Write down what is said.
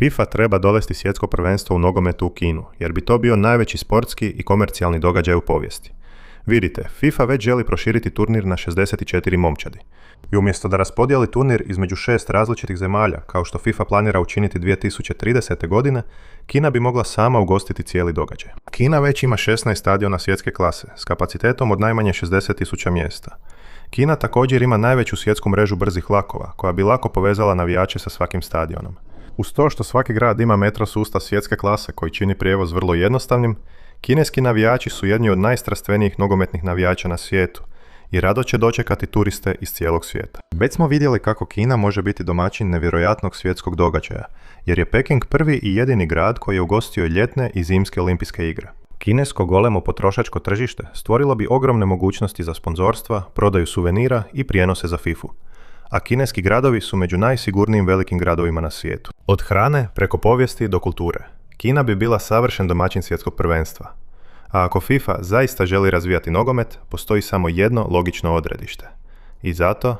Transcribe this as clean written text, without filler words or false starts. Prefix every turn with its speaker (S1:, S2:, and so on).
S1: FIFA treba dovesti svjetsko prvenstvo u nogometu u Kinu, jer bi to bio najveći sportski i komercijalni događaj u povijesti. Vidite, FIFA već želi proširiti turnir na 64 momčadi. I umjesto da raspodijeli turnir između 6 različitih zemalja, kao što FIFA planira učiniti 2030. godine, Kina bi mogla sama ugostiti cijeli događaj. Kina već ima 16 stadiona svjetske klase, s kapacitetom od najmanje 60.000 mjesta. Kina također ima najveću svjetsku mrežu brzih vlakova, koja bi lako povezala navijače sa svakim stadionom. Uz to što svaki grad ima metro sustav svjetske klase koji čini prijevoz vrlo jednostavnim, kineski navijači su jedni od najstrastvenijih nogometnih navijača na svijetu i rado će dočekati turiste iz cijelog svijeta. Već smo vidjeli kako Kina može biti domaćin nevjerojatnog svjetskog događaja, jer je Peking prvi i jedini grad koji je ugostio ljetne i zimske olimpijske igre. Kinesko golemo potrošačko tržište stvorilo bi ogromne mogućnosti za sponzorstva, prodaju suvenira i prijenose za FIFA-u. A kineski gradovi su među najsigurnijim velikim gradovima na svijetu. Od hrane preko povijesti do kulture. Kina bi bila savršen domaćin svjetskog prvenstva. A ako FIFA zaista želi razvijati nogomet, postoji samo jedno logično odredište. I zato